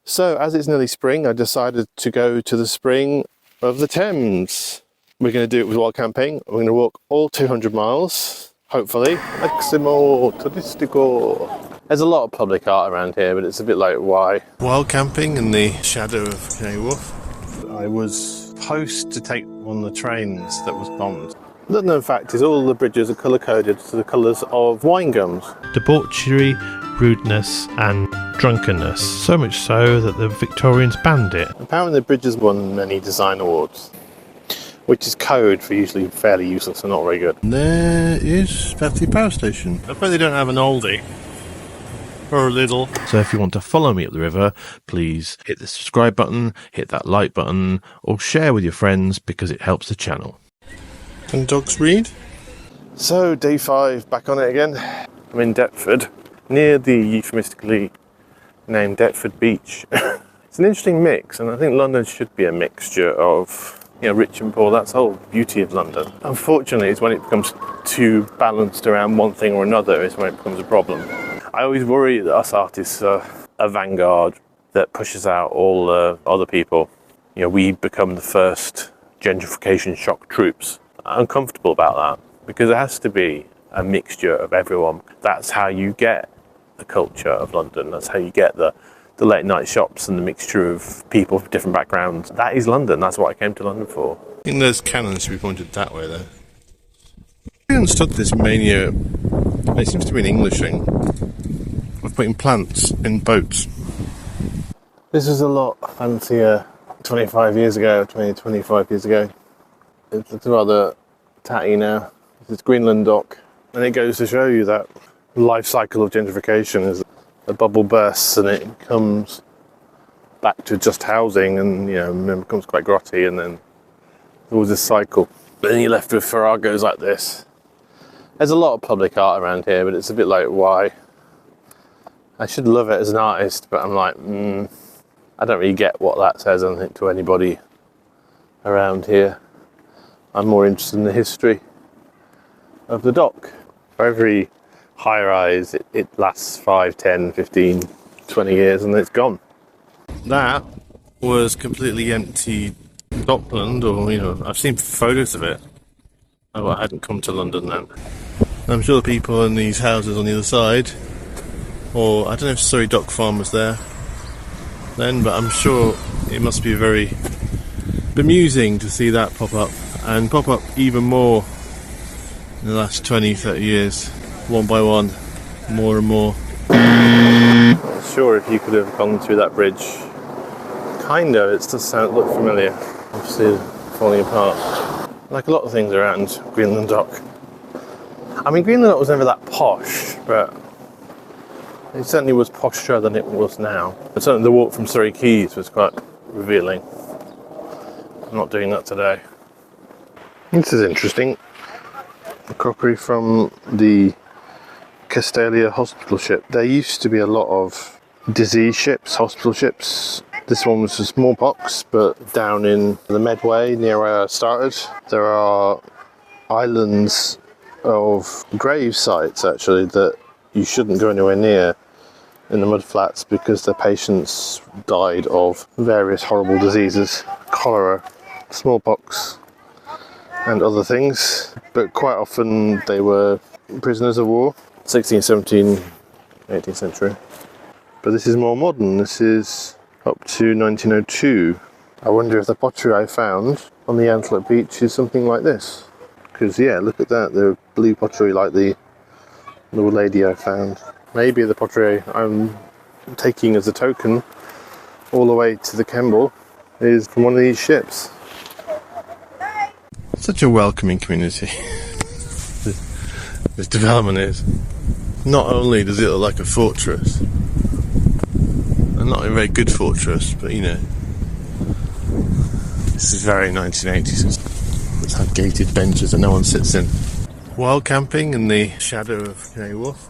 So as it's nearly spring, I decided to go to the spring of the Thames. We're going to do it with wild camping. We're going to walk all 200 miles, hopefully. Maximo turistico. There's a lot of public art around here, but it's a bit like, why? Wild camping in the shadow of Canary Wharf. I was supposed to take one of the trains that was bombed. The known fact is all the bridges are colour-coded to the colours of wine gums. Debauchery, rudeness and drunkenness. So much so that the Victorians banned it. Apparently the bridge has won many design awards, which is code for usually fairly useless and not very good. There is Battersea Powerstation. I bet they don't have an oldie. Or a little. So if you want to follow me up the river, please hit the subscribe button, hit that like button, or share with your friends because it helps the channel. Can dogs read? So, day 5, back on it again. I'm in Deptford, near the euphemistically named Deptford Beach. It's an interesting mix, and I think London should be a mixture of, rich and poor. That's the whole beauty of London. Unfortunately, it's when it becomes too balanced around one thing or another is when it becomes a problem. I always worry that us artists are a vanguard that pushes out all other people. We become the first gentrification shock troops. I'm uncomfortable about that because there has to be a mixture of everyone. That's how you get the culture of London. That's how you get the late night shops and the mixture of people from different backgrounds. That is London. That's what I came to London for. I think those cannons should be pointed that way though. I understood this mania, it seems to be an English thing, of putting plants in boats. This was a lot fancier 25 years ago. It's rather tatty now. This is Greenland Dock. And it goes to show you that life cycle of gentrification is a bubble bursts and it comes back to just housing and, it becomes quite grotty and then there was this cycle. But then you're left with farragos like this. There's a lot of public art around here, but it's a bit like, why? I should love it as an artist, but I'm like, I don't really get what that says, I think, to anybody around here. I'm more interested in the history of the dock. For every high-rise, it lasts 5, 10, 15, 20 years and then it's gone. That was completely empty dockland, or, I've seen photos of it. Oh, I hadn't come to London then. I'm sure the people in these houses on the other side, or I don't know if Surrey Dock Farm was there then, but I'm sure it must be very bemusing to see that pop up, and pop up even more in the last 20, 30 years, one by one, more and more. I'm not sure if you could have gone through that bridge. Kind of, it does look familiar. Obviously falling apart. Like a lot of things around Greenland Dock. I mean, Greenland Dock was never that posh, but it certainly was posher than it was now. But certainly the walk from Surrey Quays was quite revealing. I'm not doing that today. This is interesting. The crockery from the Castalia hospital ship. There used to be a lot of disease ships, hospital ships. This one was for smallpox, but down in the Medway, near where I started, there are islands of grave sites, actually, that you shouldn't go anywhere near in the mudflats because the patients died of various horrible diseases, cholera, smallpox, and other things. But quite often they were prisoners of war, 16th, 17th, 18th century. But this is more modern. This is up to 1902. I wonder if the pottery I found on the Antlet Beach is something like this. Because yeah, look at that, the blue pottery like the little lady I found. Maybe the pottery I'm taking as a token all the way to the Kemble is from one of these ships. Such a welcoming community. This development is. Not only does it look like a fortress, and not a very good fortress, but this is very 1980s. It's had gated benches that no one sits in. Wild camping in the shadow of Canary Wharf.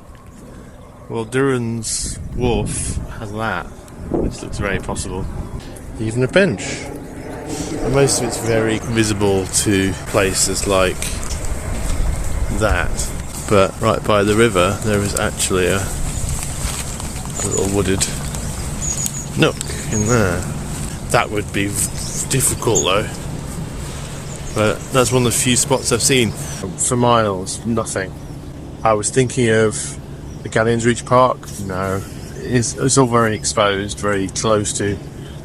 Well, Durhan's Wharf has that, which looks very possible. Even a bench. And most of it's very visible to places like that. But right by the river, there is actually a little wooded nook in there. That would be difficult though. But that's one of the few spots I've seen. For miles, nothing. I was thinking of the Galleons Reach Park. No. It's all very exposed, very close to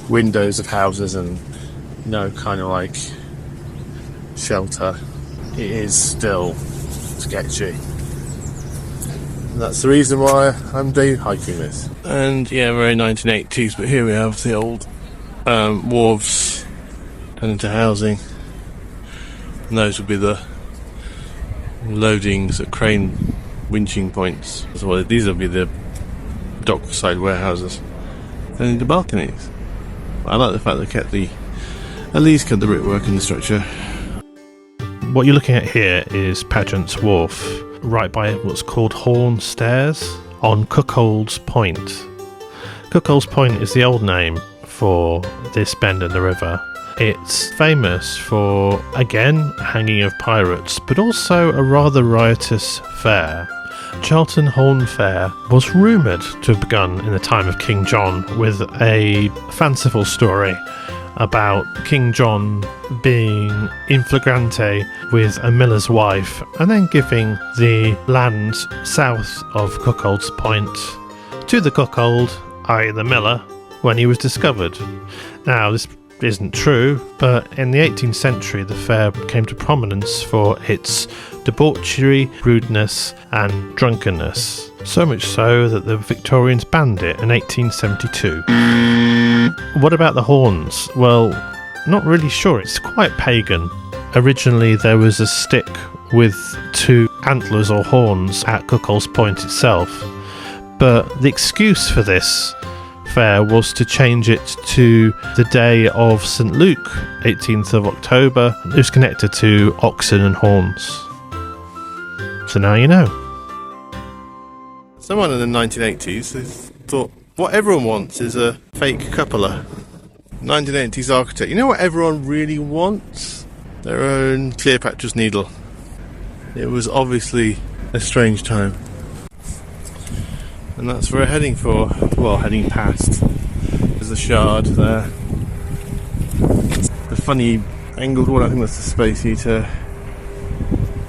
windows of houses and no kind of like shelter. It is still sketchy. And that's the reason why I'm day hiking this. And yeah, very 1980s, but here we have the old wharves turned into housing. And those would be the loadings at crane winching points. So these will be the dockside warehouses. And the balconies. I like the fact they kept at least kept the brickwork in the structure. What you're looking at here is Pageant's Wharf, right by what's called Horn Stairs on Cuckold's Point. Cuckold's Point is the old name for this bend in the river. It's famous for, again, hanging of pirates, but also a rather riotous fair. Charlton Horn Fair was rumoured to have begun in the time of King John with a fanciful story about King John being in flagrante with a miller's wife and then giving the land south of Cuckold's Point to the cuckold, i.e. the miller, when he was discovered. Now, this isn't true, but in the 18th century the fair came to prominence for its debauchery, rudeness and drunkenness. So much so that the Victorians banned it in 1872. What about the horns? Well, not really sure. It's quite pagan. Originally there was a stick with 2 antlers or horns at Cuckold's Point itself, but the excuse for this fair was to change it to the day of St. Luke, 18th of October. It was connected to oxen and horns. So now you know. Someone in the 1980s thought what everyone wants is a fake cupola. 1980s architect. You know what everyone really wants? Their own Cleopatra's Needle. It was obviously a strange time. And that's where we're heading for. Well, heading past. There's the Shard there. The funny angled one, I think that's the Space Heater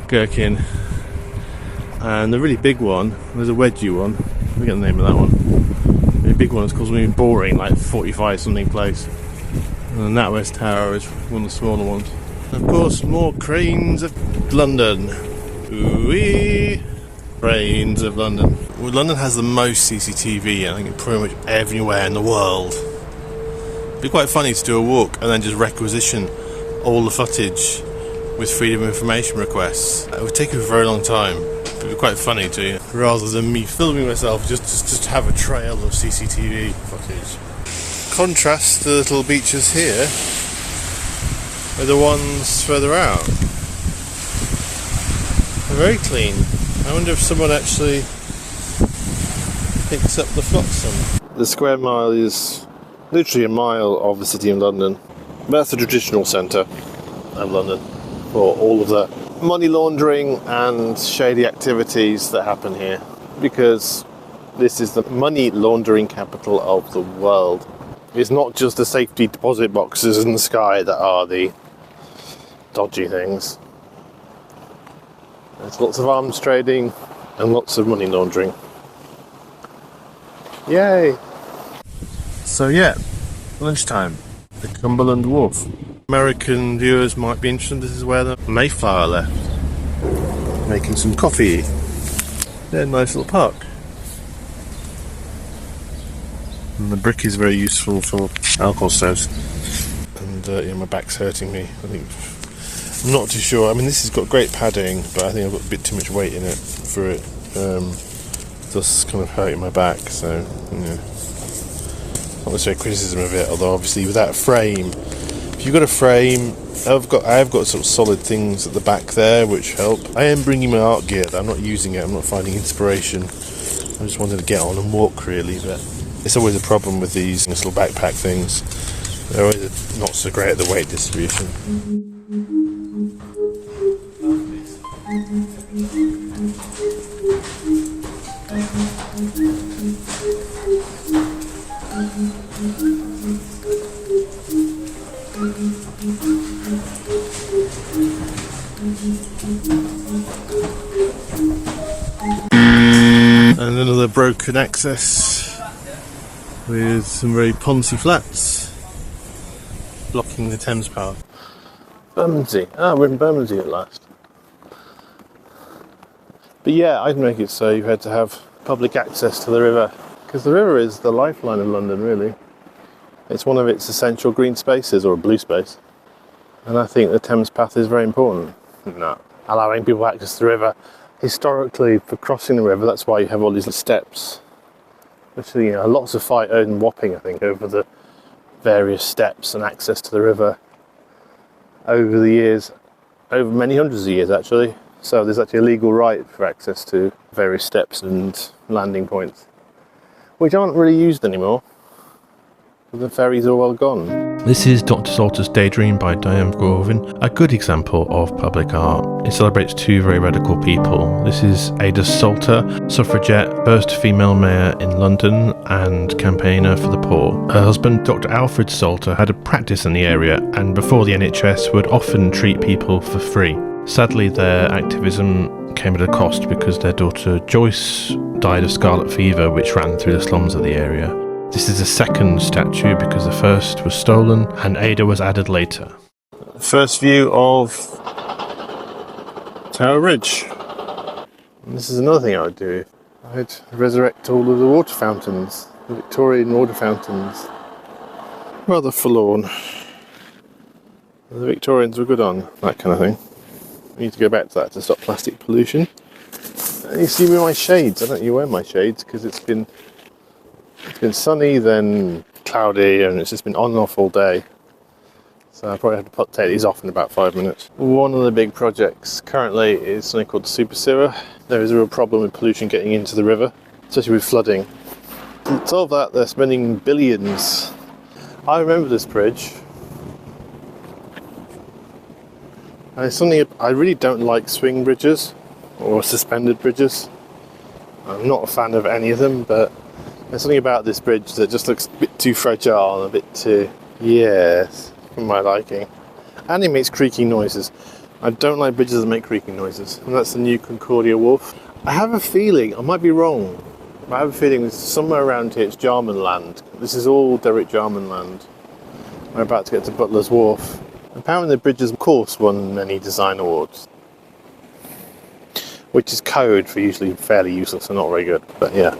gherkin. And the really big one, there's a wedgie one. I forget the name of that one. The really big one is called something boring, like 45 something place. And that West Tower is one of the smaller ones. And of course, more cranes of London. Ooh-wee! Cranes of London. Well, London has the most CCTV, I think, pretty much everywhere in the world. It'd be quite funny to do a walk and then just requisition all the footage with freedom of information requests. It would take a very long time. It'd be quite funny to, rather than me filming myself, just have a trail of CCTV footage. Contrast the little beaches here with the ones further out. They're very clean. I wonder if someone actually picks up the flotsam. The square mile is literally a mile of the City of London. That's the traditional centre of London for all of the money laundering and shady activities that happen here, because this is the money laundering capital of the world. It's not just the safety deposit boxes in the sky that are the dodgy things. There's lots of arms trading and lots of money laundering. Yay! So yeah, lunchtime, the Cumberland Wharf. American viewers might be interested, this is where the Mayflower left. Making some coffee. They're a nice little park. And the brick is very useful for alcohol stoves. And yeah, my back's hurting me, I think. I'm not too sure. I mean, this has got great padding, but I think I've got a bit too much weight in it for it. Just kind of hurting my back, so yeah. Not necessarily criticism of it, although obviously with that frame, if you've got a frame, I have got sort of solid things at the back there which help. I am bringing my art gear, I'm not using it, I'm not finding inspiration. I just wanted to get on and walk really, but it's always a problem with these little backpack things. They're always not so great at the weight distribution. broken access with some very poncy flats blocking the Thames Path. Bermondsey. We're in Bermondsey at last. But yeah, I'd make it so you had to have public access to the river, because the river is the lifeline of London, really. It's one of its essential green spaces, or a blue space. And I think the Thames Path is very important. No. Allowing people access to the river. Historically, for crossing the river, that's why you have all these steps. Actually, lots of fight and whopping, I think, over the various steps and access to the river over the years, over many hundreds of years actually. So there's actually a legal right for access to various steps and landing points, which aren't really used anymore. The ferries are well gone. This is Dr. Salter's Daydream by Diane Gorvin, a good example of public art. It celebrates two very radical people. This is Ada Salter, suffragette, first female mayor in London and campaigner for the poor. Her husband, Dr. Alfred Salter, had a practice in the area and before the NHS would often treat people for free. Sadly, their activism came at a cost because their daughter Joyce died of scarlet fever, which ran through the slums of the area. This is the second statue because the first was stolen and Ada was added later. First view of Tower Bridge. And this is another thing I would do. I'd resurrect all of the water fountains, the Victorian water fountains. Rather forlorn. The Victorians were good on that kind of thing. We need to go back to that to stop plastic pollution. And you see me my shades. I don't wear my shades because it's been sunny, then cloudy, and it's just been on and off all day. So I probably have to take these off in about 5 minutes. One of the big projects currently is something called the super sewer. There is a real problem with pollution getting into the river, especially with flooding. To solve that, they're spending billions. I remember this bridge. And it's something I really don't like swing bridges or suspended bridges. I'm not a fan of any of them, but there's something about this bridge that just looks a bit too fragile and a bit too, yes, for my liking. And it makes creaking noises. I don't like bridges that make creaking noises. And that's the new Concordia Wharf. I have a feeling, I might be wrong, but I have a feeling this is somewhere around here, it's Jarman land. This is all Derek Jarman land. We're about to get to Butler's Wharf. Apparently the bridge has, of course, won many design awards. Which is code for usually fairly useless and not very good, but yeah.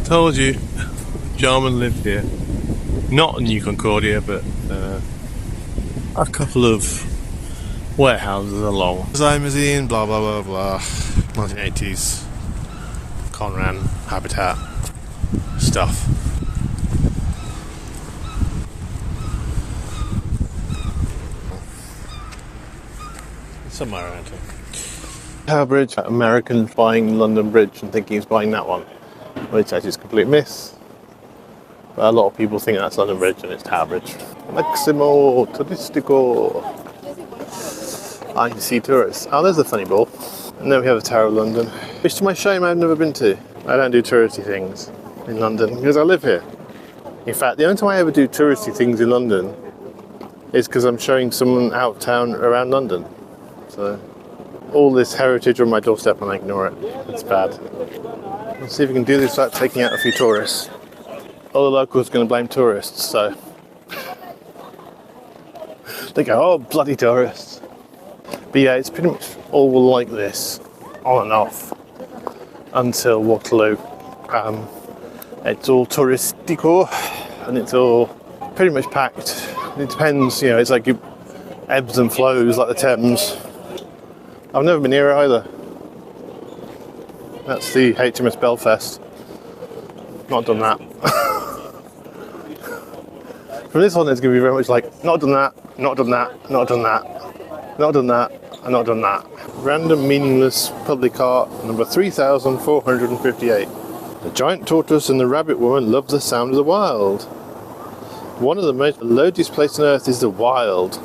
Told you, Jarman lived here. Not New Concordia, but a couple of warehouses along. Design museum, blah blah blah blah. 1980s, Conran, Habitat, stuff. Somewhere around here. Tower Bridge, American buying London Bridge and thinking he's buying that one. Which actually is a complete miss. But a lot of people think that's London Bridge and it's Tower Bridge. Maximo Turistico. I can see tourists. Oh, there's the funny ball. And then we have the Tower of London, which to my shame I've never been to. I don't do touristy things in London because I live here. In fact, the only time I ever do touristy things in London is because I'm showing someone out of town around London. So all this heritage on my doorstep and I ignore it. It's bad. Let's see if we can do this without taking out a few tourists. All the locals are going to blame tourists, so they go, oh, bloody tourists. But yeah, it's pretty much all like this, on and off, until Waterloo. It's all touristico, and it's all pretty much packed. It depends, it's like it ebbs and flows like the Thames. I've never been here either. That's the HMS Belfast. Not done that. From this on, it's going to be very much like, not done that, not done that, not done that, not done that, and not done that. Random meaningless public art, number 3458. The giant tortoise and the rabbit woman love the sound of the wild. One of the most loneliest places on earth is the wild.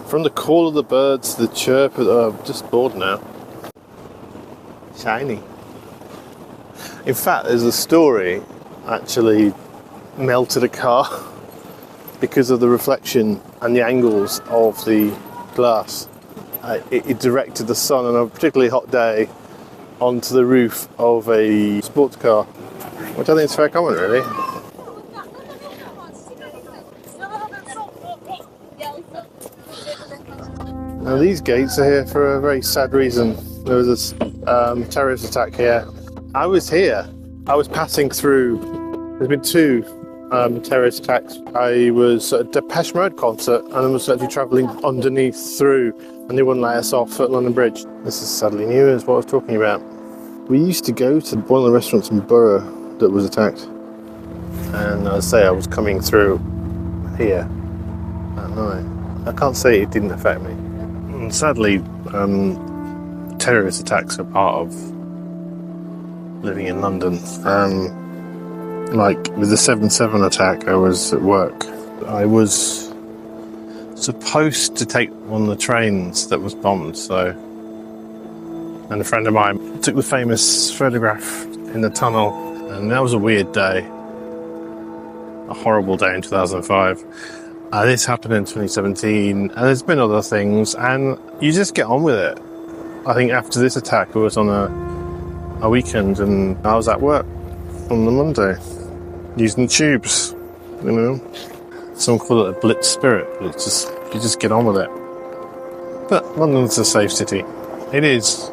From the call of the birds to the chirp of I'm just bored now. Shiny. In fact, there's a story actually melted a car because of the reflection and the angles of the glass. It directed the sun on a particularly hot day onto the roof of a sports car, which I think is fair comment, really. Now these gates are here for a very sad reason. There was this terrorist attack here. I was here. I was passing through. There's been two terrorist attacks. I was at a Depeche Mode concert and I was actually travelling underneath through, and they wouldn't let us off at London Bridge. This is sadly new, is what I was talking about. We used to go to one of the restaurants in Borough that was attacked, and I say I was coming through here at night. I can't say it didn't affect me. And sadly, terrorist attacks are part of living in London. Like with the 7/7 attack, I was at work. I was supposed to take one of the trains that was bombed, and a friend of mine took the famous photograph in the tunnel, and that was a weird day. A horrible day in 2005. This happened in 2017, and there's been other things, and you just get on with it. I think after this attack, it was on a weekend, and I was at work on the Monday, using tubes, you know. Some call it a blitz spirit, but it's just, you just get on with it. But London's a safe city. It is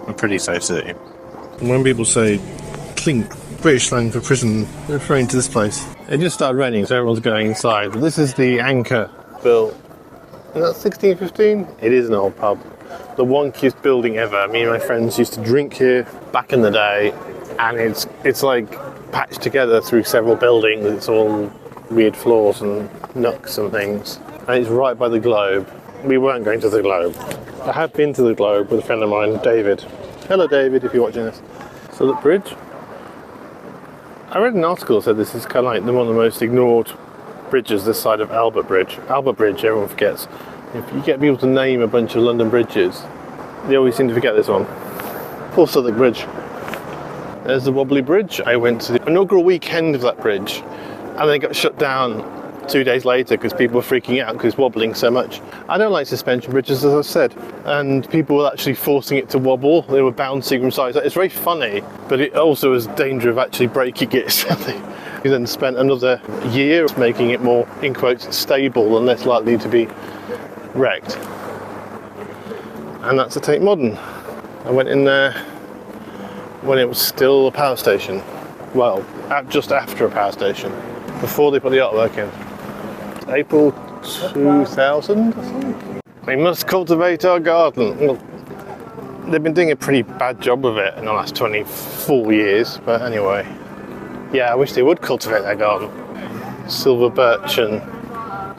a pretty safe city. And when people say clink, British slang for prison, they're referring to this place. It just started raining, so everyone's going inside. But this is the Anchor, built, is that 1615? It is an old pub. The wonkiest building ever. Me and my friends used to drink here back in the day, and it's like patched together through several buildings. It's all weird floors and nooks and things. And it's right by the Globe. We weren't going to the Globe. I have been to the Globe with a friend of mine, David. Hello David, if you're watching this. Southwark Bridge. I read an article that said this is kind of like one of the most ignored bridges this side of Albert Bridge. Albert Bridge, everyone forgets. If you get people to name a bunch of London bridges, they always seem to forget this one. Poor Southwark Bridge. There's the wobbly bridge. I went to the inaugural weekend of that bridge, and then it got shut down 2 days later because people were freaking out because it's wobbling so much. I don't like suspension bridges, as I've said, and people were actually forcing it to wobble. They were bouncing from side to side. It's very funny, but it also has danger of actually breaking it. We then spent another year making it more, in quotes, stable and less likely to be wrecked. And that's a Tate Modern. I went in there when it was still a power station. Well, just after a power station, before they put the artwork in. April 2000, I think. We must cultivate our garden. Well, they've been doing a pretty bad job of it in the last 24 years, but anyway. Yeah, I wish they would cultivate their garden. Silver birch and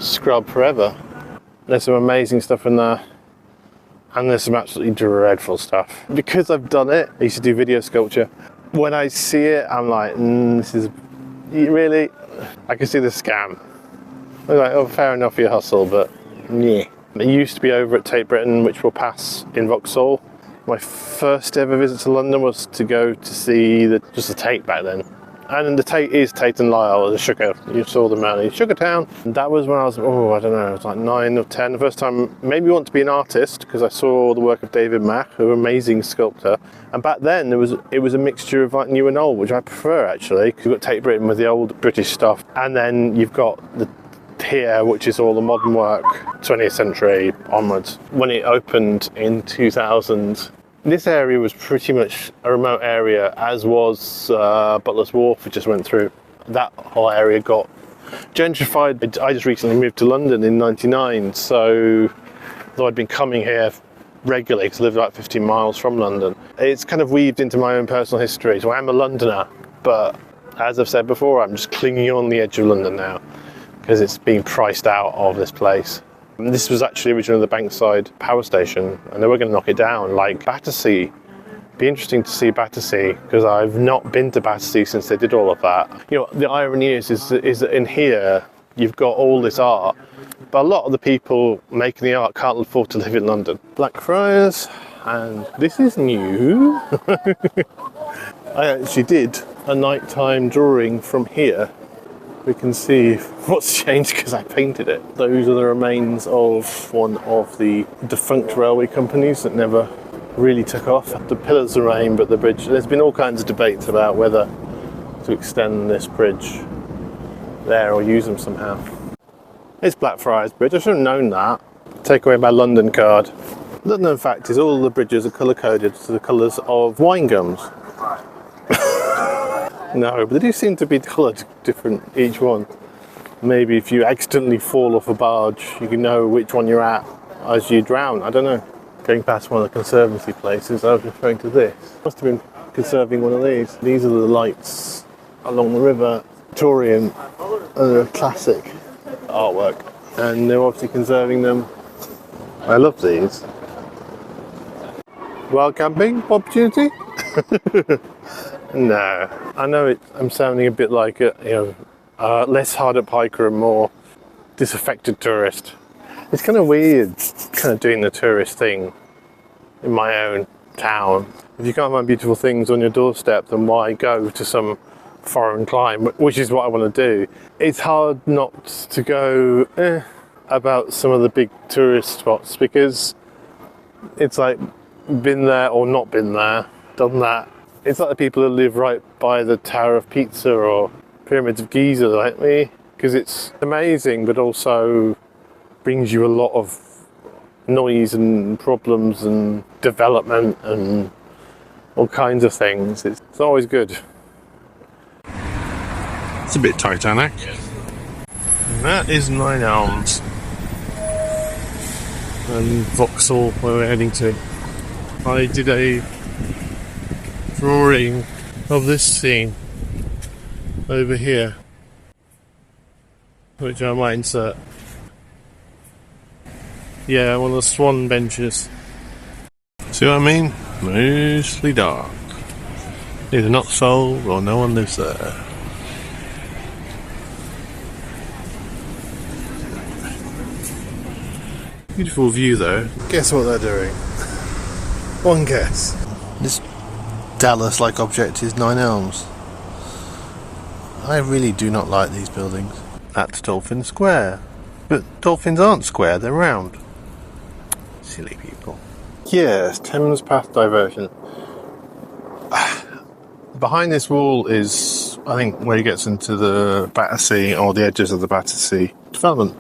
scrub forever. There's some amazing stuff in there, and there's some absolutely dreadful stuff. Because I've done it, I used to do video sculpture. When I see it, I'm like, this is really. I can see the scam. I'm like, oh, fair enough for your hustle, but yeah. It used to be over at Tate Britain, which will pass in Vauxhall. My first ever visit to London was to go to see just the Tate back then. And the Tate is Tate and Lyle, the sugar. You saw them out in Sugar Town. And that was when I was, I don't know, it was like 9 or 10. The first time, maybe want to be an artist, because I saw the work of David Mack, who was an amazing sculptor. And back then, it was a mixture of like new and old, which I prefer actually. Because you've got Tate Britain with the old British stuff, and then you've got the here, which is all the modern work, 20th century onwards. When it opened in 2000, this area was pretty much a remote area, as was Butler's Wharf, we just went through. That whole area got gentrified. I just recently moved to London in '99, so though I'd been coming here regularly because I live about 15 miles from London, it's kind of weaved into my own personal history. So I'm a Londoner, but as I've said before, I'm just clinging on the edge of London now because it's being priced out of this place. And this was actually originally the Bankside power station, and they were going to knock it down like Battersea. Be interesting to see Battersea, because I've not been to Battersea since they did all of that. You know, the irony is that in here you've got all this art, but a lot of the people making the art can't afford to live in London. Blackfriars, and this is new. I actually did a nighttime drawing from here. We can see what's changed because I painted it. Those are the remains of one of the defunct railway companies that never really took off. The pillars remain, but the bridge, there's been all kinds of debates about whether to extend this bridge there or use them somehow. It's Blackfriars Bridge, I should have known that. Take away my London card. The little known fact is all the bridges are colour-coded to the colours of wine gums. No, but they do seem to be coloured different, each one. Maybe if you accidentally fall off a barge, you can know which one you're at as you drown, I don't know. Going past one of the conservancy places, I was referring to this. Must have been conserving one of these. These are the lights along the river, Victorian, and they're a classic artwork. And they're obviously conserving them. I love these. Wild camping opportunity? No. I know I'm sounding a bit like a, less hard up hiker and more disaffected tourist. It's kind of weird, kind of doing the tourist thing in my own town. If you can't find beautiful things on your doorstep, then why go to some foreign clime, which is what I want to do. It's hard not to go about some of the big tourist spots, because it's like been there or not been there, done that. It's like the people who live right by the Tower of Pizza or Pyramids of Giza, like me, because it's amazing, but also brings you a lot of noise and problems and development and all kinds of things. It's always good. It's a bit Titanic. And that is Nine Elms. And Vauxhall, where we're heading to. I did a drawing of this scene over here, which I might insert. Yeah, one of the swan benches. See what I mean? Mostly dark. Either not sold or no one lives there. Beautiful view though. Guess what they're doing? One guess. This Dallas-like object is Nine Elms. I really do not like these buildings. That's Dolphin Square. But dolphins aren't square, they're round. Silly people. Yes, Thames Path diversion. Behind this wall is, I think, where he gets into the Battersea, or the edges of the Battersea development.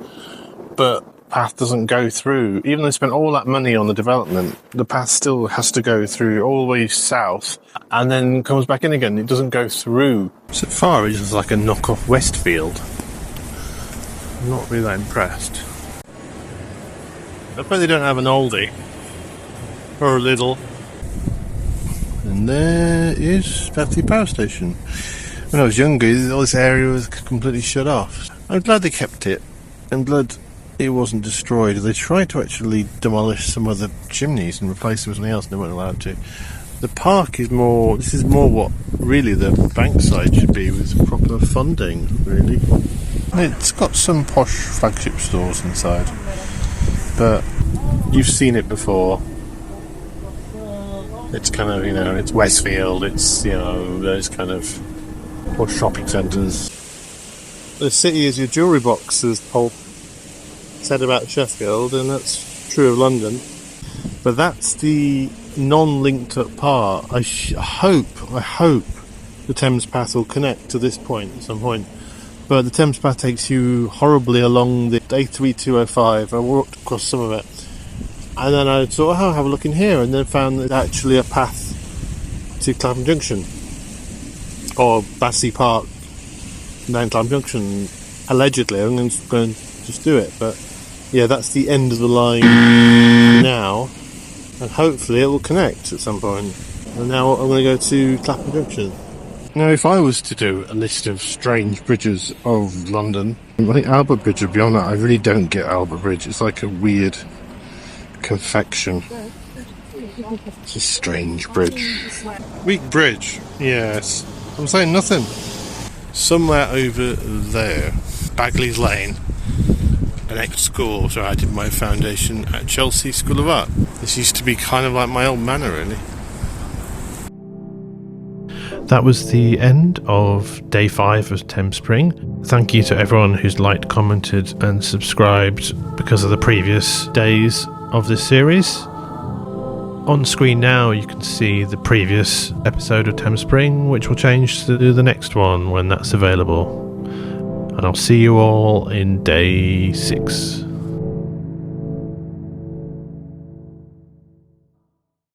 But path doesn't go through. Even though they spent all that money on the development, the path still has to go through all the way south and then comes back in again. It doesn't go through. So far it's just like a knockoff Westfield. I'm not really that impressed. I bet they don't have an oldie or a little. And there is Battersea Powerstation. When I was younger, all this area was completely shut off. I'm glad they kept it. I'm glad it wasn't destroyed. They tried to actually demolish some of the chimneys and replace them with something else, and they weren't allowed to. The park is more, this is more what really the Bankside should be, with proper funding, really. It's got some posh flagship stores inside, but you've seen it before. It's kind of, it's Westfield, it's, those kind of posh shopping centres. The city is your jewellery box, as Paul said about Sheffield, and that's true of London. But that's the non-linked up part. I hope the Thames Path will connect to this point at some point. But the Thames Path takes you horribly along the A3205. I walked across some of it, and then I thought, I'll have a look in here, and then found that it's actually a path to Clapham Junction, or Battersea Park, and then Clapham Junction. Allegedly, I'm going to just do it, but yeah, that's the end of the line now, and hopefully it will connect at some point. And now I'm going to go to Clapham Junction. Now, if I was to do a list of strange bridges of London, I think Albert Bridge would be on that. I really don't get Albert Bridge. It's like a weird confection. It's a strange bridge. Weak bridge, yes. I'm saying nothing. Somewhere over there, Bagley's Lane, an ex-school, so I did my foundation at Chelsea School of Art. This used to be kind of like my old manor, really. That was the end of day 5 of Thames Spring. Thank you to everyone who's liked, commented and subscribed because of the previous days of this series. On screen now you can see the previous episode of Thames Spring, which will change to the next one when that's available. And I'll see you all in day 6.